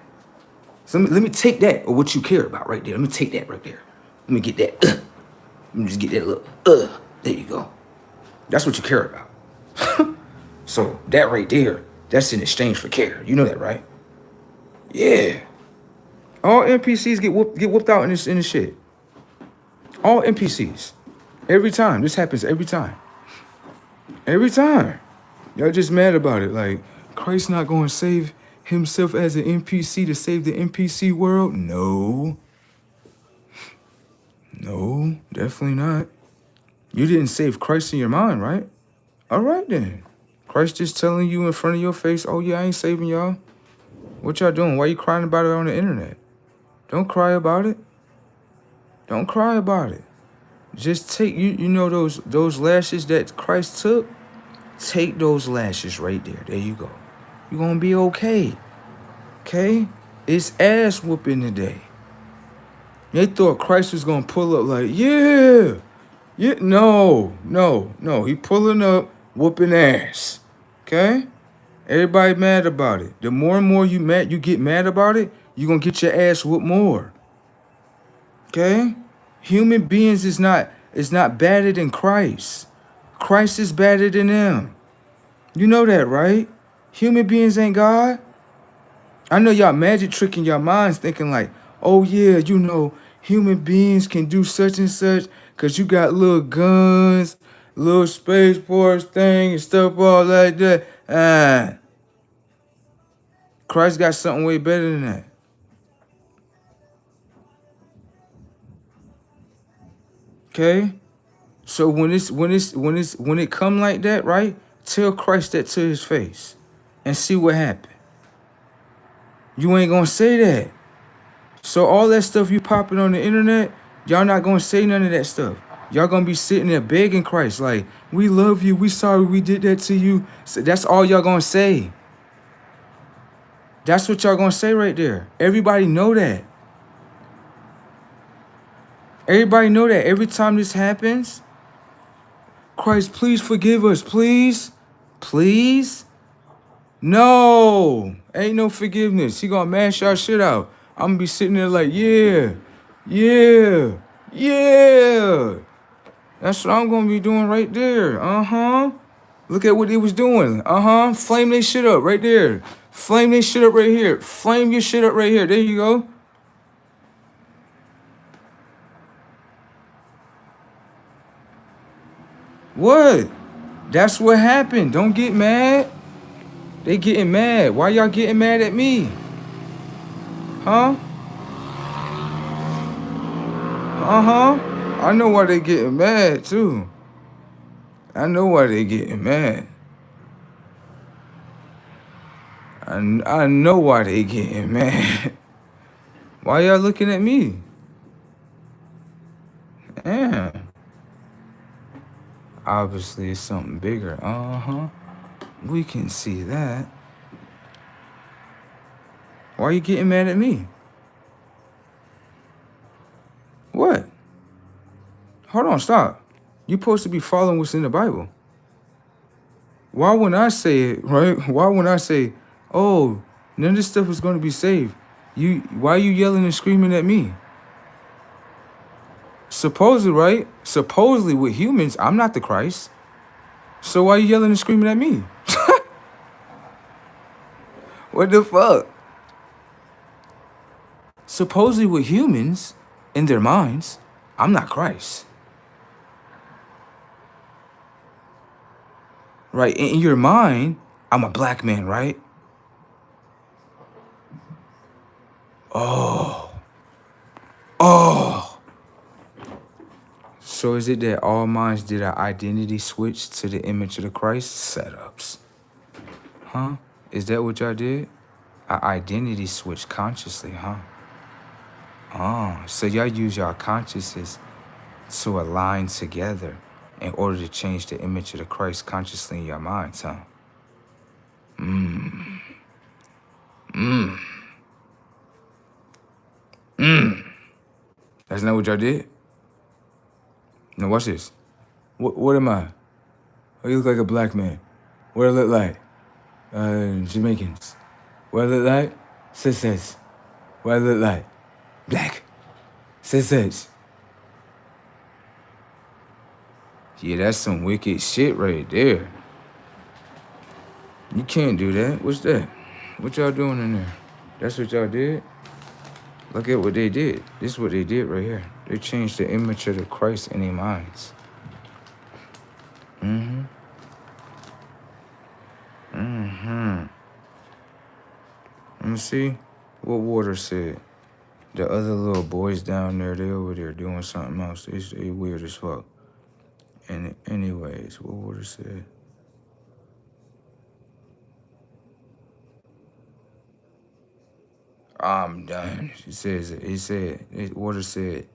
So let me take that, or what you care about right there. Let me take that right there. Let me get that. Let me just get that look. There you go. That's what you care about. So that right there, that's in exchange for care. You know that, right? Yeah. All NPCs get whooped out in this shit. All NPCs. Every time. This happens every time. Every time. Y'all just mad about it. Like, Christ not going to save himself as an NPC to save the NPC world? No. No, definitely not. You didn't save Christ in your mind, right? All right, then. Christ just telling you in front of your face, oh, yeah, I ain't saving y'all. What y'all doing? Why you crying about it on the internet? Don't cry about it. Don't cry about it. Just take, you know those lashes that Christ took? Take those lashes right there. There you go. You're going to be okay. Okay? It's ass whooping today. They thought Christ was going to pull up like, yeah. Yeah, no. He pulling up, whooping ass. Okay? Everybody mad about it. The more and more you get mad about it, you're going to get your ass whooped more. Okay? Human beings is not better than Christ. Christ is better than them. You know that, right? Human beings ain't God. I know y'all magic tricking your minds thinking like, oh yeah, you know, human beings can do such and such because you got little guns, little spaceports thing and stuff all like that. Christ got something way better than that. Okay? So when it come like that, right? Tell Christ that to his face and see what happened. You ain't gonna say that. So all that stuff you popping on the internet, y'all not gonna say none of that stuff. Y'all gonna be sitting there begging Christ like, we love you, we sorry we did that to you. So that's all y'all gonna say. That's what y'all gonna say right there. Everybody know that. Everybody know that every time this happens, Christ, please forgive us, please. Please? No, ain't no forgiveness. He gonna mash our shit out. I'm gonna be sitting there like, yeah. That's what I'm gonna be doing right there. Look at what he was doing. Flame they shit up right there. Flame they shit up right here. Flame your shit up right here. There you go. What? That's what happened. Don't get mad. They getting mad. Why y'all getting mad at me? Huh? I know why they getting mad too. I know why they getting mad. I know why they getting mad. Why y'all looking at me? Damn. Obviously it's something bigger. We can see that. Why are you getting mad at me? What? Hold on, stop. You're supposed to be following what's in the Bible. Why when I say it, right? Why when I say, oh, none of this stuff is going to be saved, why are you yelling and screaming at me? Supposedly, right? Supposedly with humans, I'm not the Christ. So why are you yelling and screaming at me? What the fuck? Supposedly with humans, in their minds, I'm not Christ. Right? In your mind, I'm a black man, right? Oh. So is it that all minds did an identity switch to the image of the Christ? Setups. Huh? Is that what y'all did? An identity switch consciously, huh? So y'all use y'all consciousness to align together in order to change the image of the Christ consciously in your minds, huh? That's not what y'all did? Now watch this. What am I? Oh, you look like a black man. What do I look like? Jamaicans. What do I look like? Sisters. What do I look like? Black. Sisters. Yeah, that's some wicked shit right there. You can't do that. What's that? What y'all doing in there? That's what y'all did? Look at what they did. This is what they did right here. They changed the image of the Christ in their minds. me see what Water said. The other little boys down there, they over there doing something else. They weird as fuck. And anyways, what Water said. I'm done. Water said,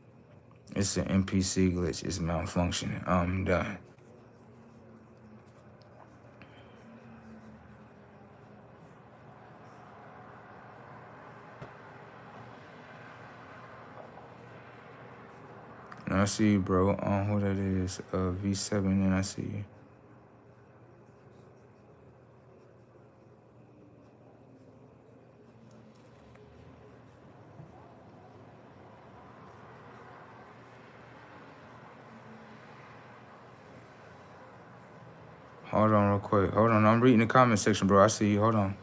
it's an NPC glitch. It's malfunctioning. I'm done. And I see you, bro. Who that is? V7, and I see you. Hold on real quick. Hold on. I'm reading the comment section, bro. I see you. Hold on.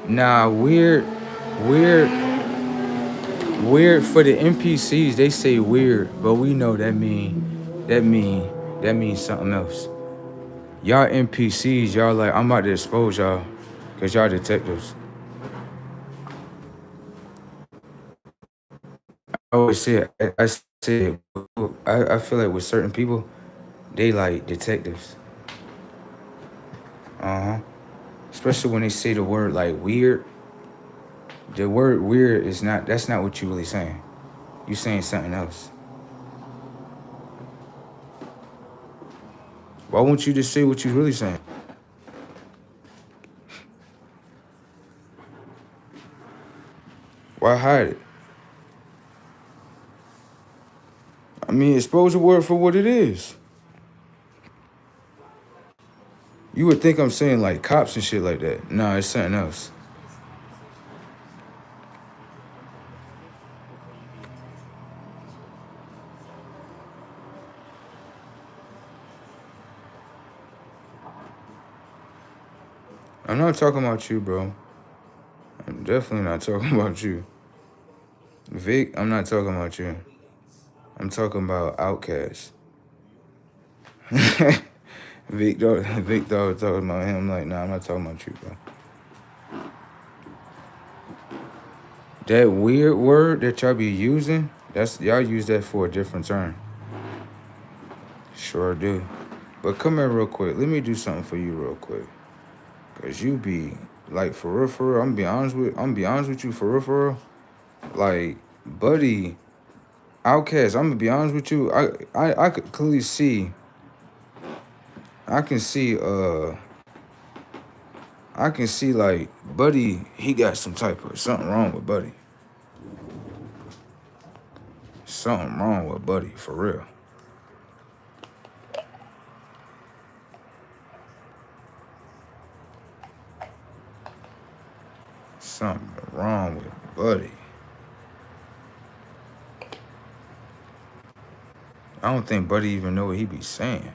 Nah, weird for the NPCs. They say weird, but we know that means something else. Y'all NPCs, y'all like, I'm about to expose y'all, cause y'all detectives. I always say, I feel like with certain people, they like detectives. Especially when they say the word like weird. The word weird that's not what you really saying. You saying something else. Why won't you just say what you really saying? Why hide it? I mean, expose the word for what it is. You would think I'm saying like cops and shit like that. Nah, it's something else. I'm not talking about you, bro. I'm definitely not talking about you. Vic, I'm not talking about you. I'm talking about Outkast. Vic thought was talking about him. I'm like, nah, I'm not talking about you, bro. That weird word that y'all be using, y'all use that for a different term. Sure do. But come here real quick. Let me do something for you real quick. Cause you be like for real. I'm be honest with you for real. Like, buddy, Outkast, I'm gonna be honest with you. I could clearly see. I can see like Buddy, he got some type of something wrong with Buddy. Something wrong with Buddy, for real. Something wrong with Buddy. I don't think Buddy even know what he be saying.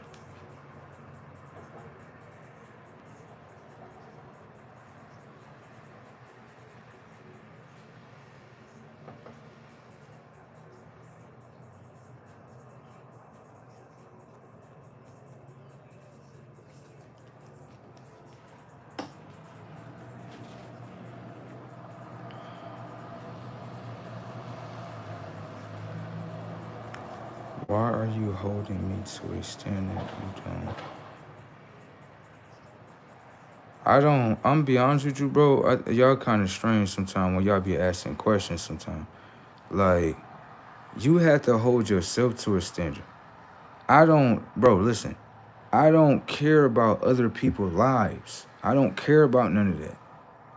Why are you holding me to a standard you don't? I'm be honest with you, bro. Y'all kind of strange sometimes when y'all be asking questions sometimes. Like, you have to hold yourself to a standard. Bro, listen. I don't care about other people's lives. I don't care about none of that.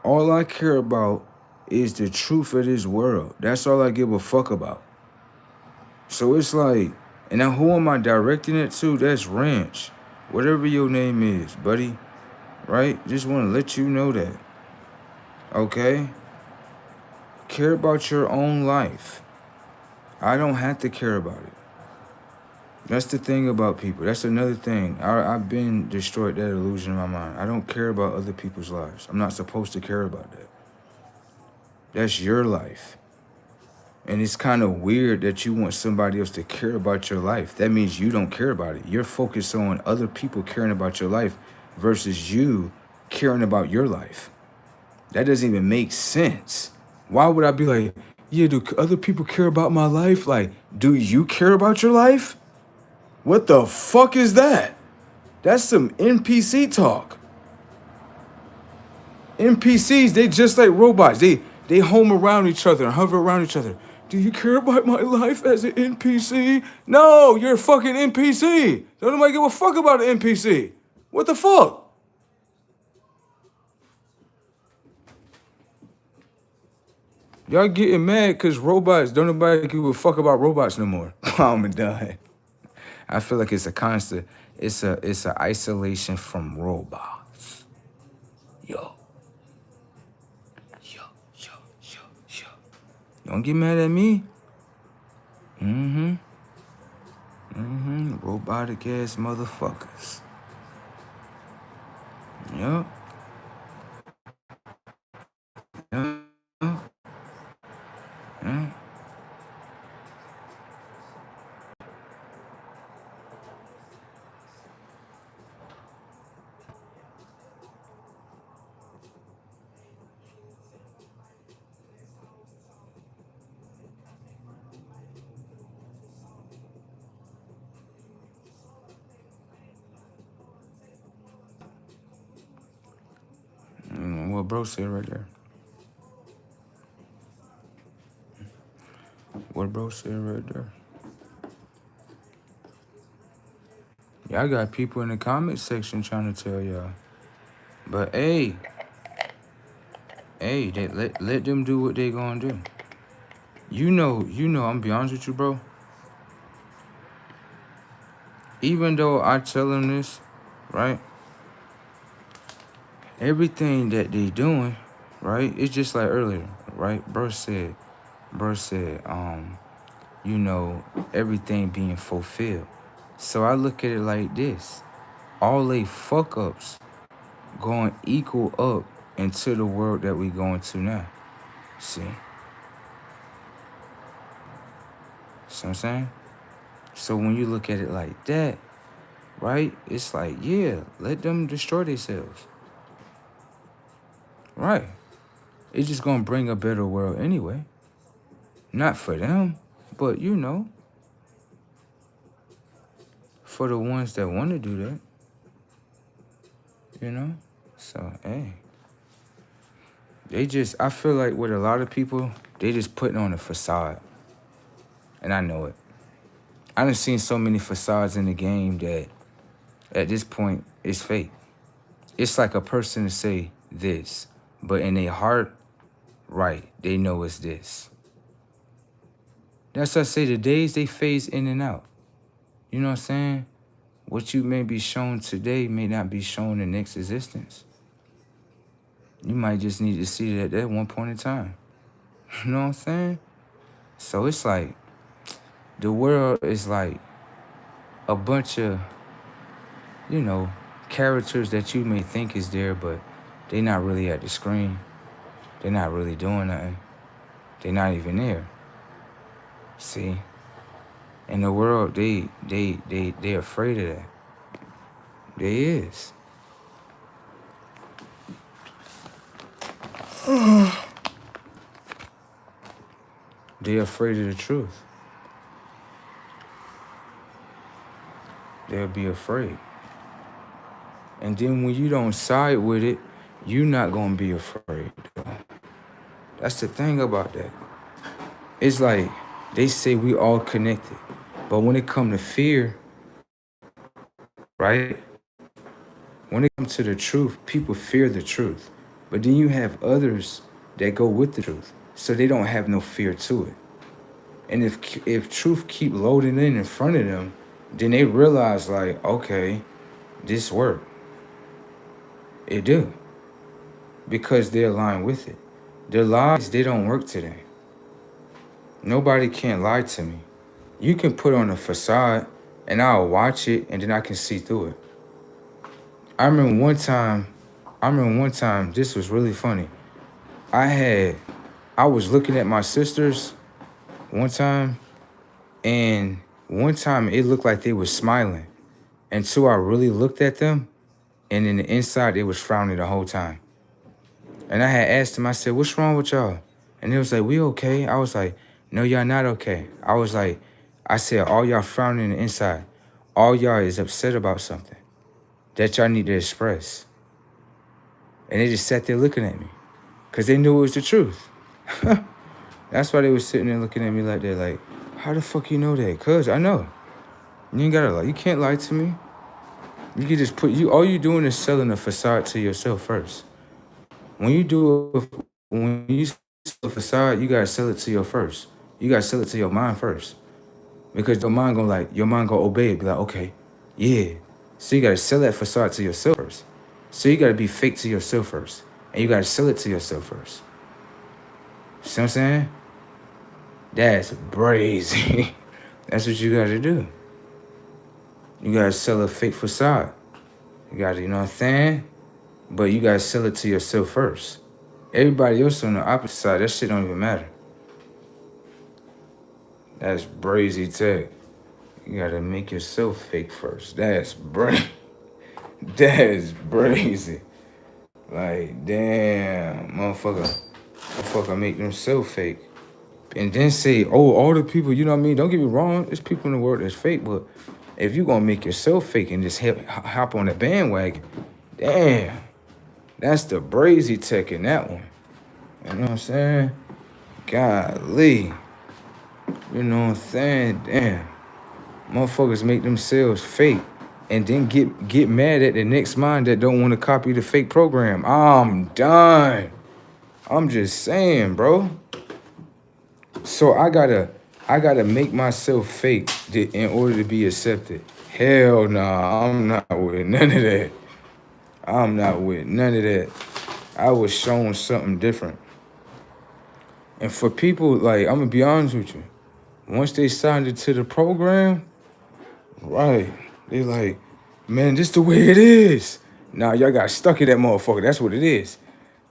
All I care about is the truth of this world. That's all I give a fuck about. So it's like, and now who am I directing it to? That's Ranch. Whatever your name is, buddy. Right? Just want to let you know that. Okay? Care about your own life. I don't have to care about it. That's the thing about people. That's another thing. I've been destroyed that illusion in my mind. I don't care about other people's lives. I'm not supposed to care about that. That's your life. And it's kind of weird that you want somebody else to care about your life. That means you don't care about it. You're focused on other people caring about your life versus you caring about your life. That doesn't even make sense. Why would I be like, yeah, do other people care about my life? Like, do you care about your life? What the fuck is that? That's some NPC talk. NPCs, they just like robots. They home around each other and hover around each other. Do you care about my life as an NPC? No, you're a fucking NPC. Don't nobody give a fuck about an NPC. What the fuck? Y'all getting mad because robots, don't nobody give a fuck about robots no more. I'm done. I feel like it's a constant, it's a isolation from robots. Yo. Yo. Don't get mad at me. Robotic ass motherfuckers. Yup. What bro said right there. What bro said right there. Y'all got people in the comment section trying to tell y'all. But hey, they let them do what they gonna do. You know, I'm gonna be honest with you, bro. Even though I tell them this, right? Everything that they doing, right? It's just like earlier, right? Bro said, you know, everything being fulfilled. So I look at it like this. All they fuck ups going equal up into the world that we going to now. See? See what I'm saying? So when you look at it like that, right? It's like, yeah, let them destroy themselves. Right. It's just gonna bring a better world anyway. Not for them, but you know, for the ones that want to do that. You know? So, hey. I feel like with a lot of people, they just putting on a facade. And I know it. I done seen so many facades in the game that at this point, it's fake. It's like a person to say this, but in their heart, right, they know it's this. That's why I say the days, they phase in and out. You know what I'm saying? What you may be shown today may not be shown in next existence. You might just need to see it at one point in time. You know what I'm saying? So it's like, the world is like a bunch of, you know, characters that you may think is there, but they not really at the screen. They're not really doing nothing. They're not even there. See? In the world, they afraid of that. They is. They're afraid of the truth. They'll be afraid. And then when you don't side with it, you're not gonna be afraid. That's the thing about that. It's like they say we all connected, but when it comes to fear, right? When it comes to the truth, people fear the truth. But then you have others that go with the truth, so they don't have no fear to it. And if truth keep loading in front of them, then they realize like, okay, this work. It do. Because they're aligned with it. Their lies, they don't work today. Nobody can lie to me. You can put on a facade and I'll watch it and then I can see through it. I remember one time, this was really funny. I was looking at my sisters one time, and one time it looked like they were smiling until I really looked at them, and in the inside they was frowning the whole time. And I had asked them, I said, "What's wrong with y'all?" And they was like, "We okay." I was like, "No, y'all not okay." I was like, I said, "All y'all frowning in the inside. All y'all is upset about something that y'all need to express." And they just sat there looking at me because they knew it was the truth. That's why they was sitting there looking at me like that, like, how the fuck you know that? Cause I know. You ain't gotta lie. You can't lie to me. You can just all you doing is selling a facade to yourself first. When you sell a facade, you gotta sell it to your first. You gotta sell it to your mind first. Because your mind gonna obey it, be like, okay, yeah. So you gotta sell that facade to yourself first. So you gotta be fake to yourself first. And you gotta sell it to yourself first. See what I'm saying? That's brazy. That's what you gotta do. You gotta sell a fake facade. You gotta, you know what I'm saying? But you gotta sell it to yourself first. Everybody else on the opposite side, that shit don't even matter. That's brazy tech. You gotta make yourself fake first. That's brazy. That's brazy. Like, damn, motherfucker make themselves fake. And then say, oh, all the people, you know what I mean? Don't get me wrong, there's people in the world that's fake, but if you gonna make yourself fake and just hop on the bandwagon, damn, that's the brazy tech in that one. You know what I'm saying? Golly. You know what I'm saying? Damn. Motherfuckers make themselves fake and then get mad at the next mind that don't want to copy the fake program. I'm done. I'm just saying, bro. So I gotta make myself fake in order to be accepted. Hell nah, I'm not with none of that. I'm not with none of that. I was shown something different. And for people, like, I'm gonna be honest with you, once they signed it to the program, right, they like, man, this the way it is. Nah, y'all got stuck in that motherfucker. That's what it is.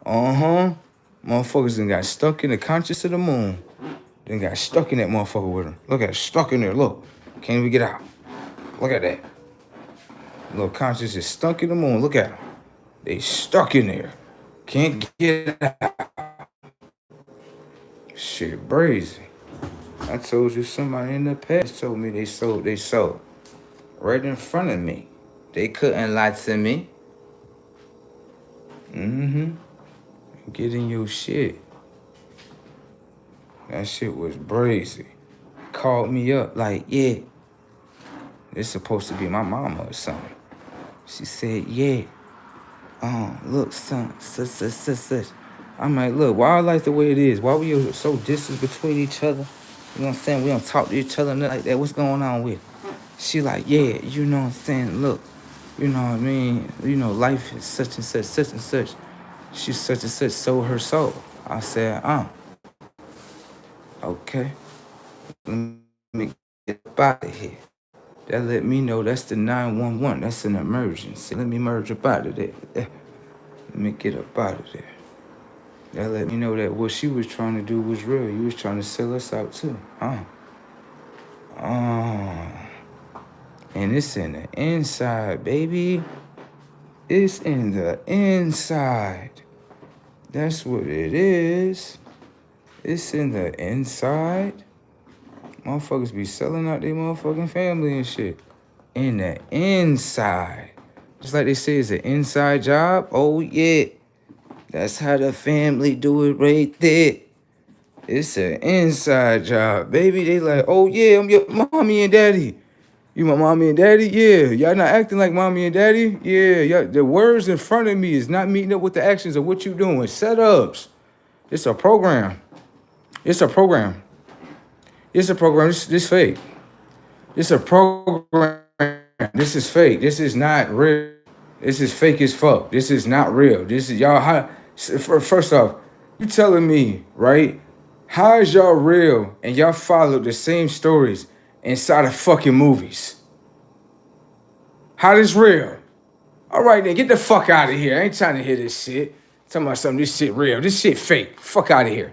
Motherfuckers done got stuck in the conscious of the moon. Then got stuck in that motherfucker with them. Look at it, stuck in there. Look, can't even get out. Look at that. Little conscious is stuck in the moon. Look at them. They stuck in there. Can't get out. Shit, brazy. I told you somebody in the past told me they sold. Right in front of me. They couldn't lie to me. Get in your shit. That shit was brazy. Called me up like, yeah, this supposed to be my mama or something. She said, yeah. Look, son, such. I'm like, look, why I like the way it is? Why we so distant between each other? You know what I'm saying? We don't talk to each other like that. What's going on with it? She like, yeah, you know what I'm saying? Look, you know what I mean? You know, life is such and such. She's such and such, sold her soul. I said, okay. Let me get up out of here. That let me know that's the 911. That's an emergency. Let me merge up out of there. Let me get up out of there. That let me know that what she was trying to do was real. You was trying to sell us out too. And it's in the inside, baby. It's in the inside. That's what it is. It's in the inside. Motherfuckers be selling out their motherfucking family and shit. In the inside. Just like they say it's an inside job. Oh, yeah. That's how the family do it right there. It's an inside job, baby. They like, oh, yeah, I'm your mommy and daddy. You my mommy and daddy? Yeah. Y'all not acting like mommy and daddy? Yeah. The words in front of me is not meeting up with the actions of what you doing. Setups. It's a program. It's a program. This fake. It's a program. This is fake. This is not real. This is fake as fuck. This is not real. This is y'all. First off, you telling me, right? How is y'all real and y'all follow the same stories inside of fucking movies? How this real? All right, then get the fuck out of here. I ain't trying to hear this shit. Talking about something, this shit real. This shit fake. Fuck out of here.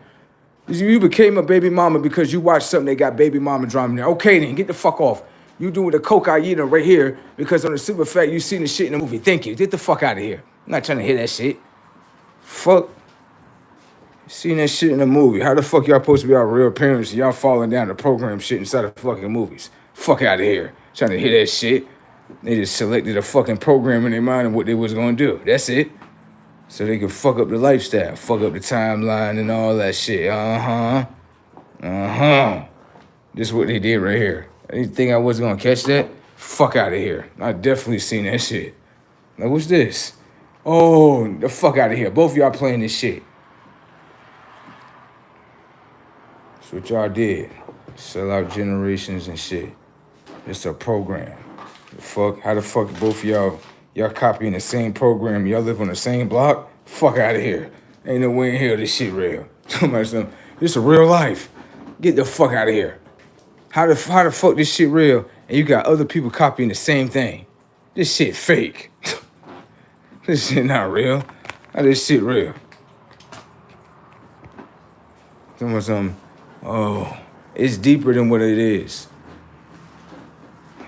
You became a baby mama because you watched something that got baby mama drama in there. Okay, then get the fuck off. You doing the cocaine right here because on the simple fact you seen the shit in the movie. Thank you. Get the fuck out of here. I'm not trying to hear that shit. Fuck. Seen that shit in the movie. How the fuck y'all supposed to be our real parents? Y'all falling down the program shit inside of fucking movies. Fuck out of here. Trying to hear that shit. They just selected a fucking program in their mind of what they was gonna do. That's it. So they could fuck up the lifestyle, fuck up the timeline and all that shit. This is what they did right here. You think I wasn't gonna catch that? Fuck out of here. I definitely seen that shit. Like, what's this? Oh, the fuck out of here. Both of y'all playing this shit. That's what y'all did. Sell out generations and shit. It's a program. The fuck? How the fuck both of y'all copying the same program? Y'all live on the same block? Fuck out of here. Ain't no way in hell this shit real. This is real life. Get the fuck out of here. How the fuck this shit real and you got other people copying the same thing? This shit fake. This shit not real. How this shit real? Oh, it's deeper than what it is.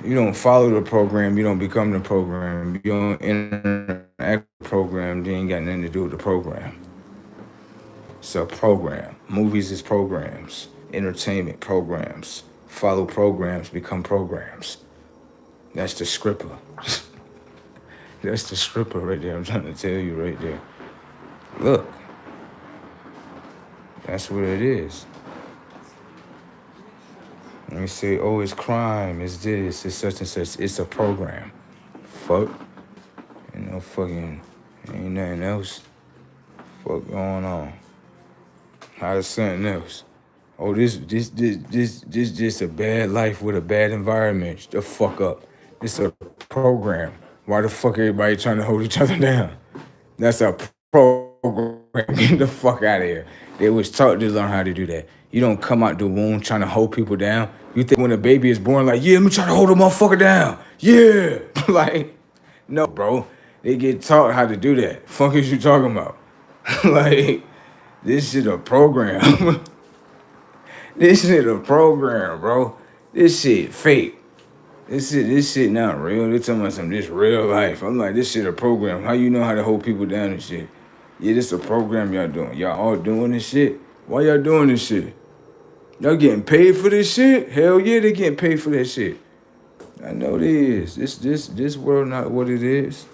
You don't follow the program, you don't become the program. You don't interact with the program, you ain't got nothing to do with the program. It's a program. Movies is programs. Entertainment programs. Follow programs, become programs. That's the scripper. That's the stripper right there. I'm trying to tell you right there. Look. That's what it is. And you say, oh, it's crime, it's this, it's such and such. It's a program. Fuck. Ain't no fucking, ain't nothing else. Fuck going on. How is something else? Oh, this just a bad life with a bad environment. The fuck up. It's a program. Why the fuck everybody trying to hold each other down? That's a program. Get the fuck out of here. They was taught to learn how to do that. You don't come out the womb trying to hold people down. You think when a baby is born, like, yeah, let me try to hold a motherfucker down. Yeah. Like, no, bro. They get taught how to do that. Fuck is you talking about? Like, this shit a program. This shit a program, bro. This shit fake. This shit not real. They talking about some this real life. I'm like, this shit a program. How you know how to hold people down and shit? Yeah, this a program y'all doing. Y'all all doing this shit? Why y'all doing this shit? Y'all getting paid for this shit? Hell yeah, they getting paid for that shit. I know they is. This world not what it is.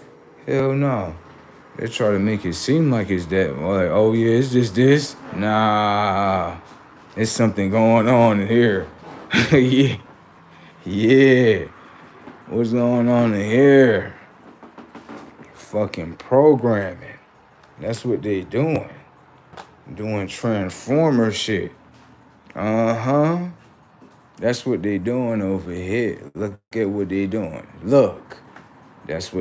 Hell no. They try to make it seem like it's that. Like, oh yeah, it's just this. Nah, there's something going on in here. Yeah, yeah. What's going on in here? Fucking programming. That's what they doing. Doing transformer shit. That's what they doing over here. Look at what they doing. Look. That's what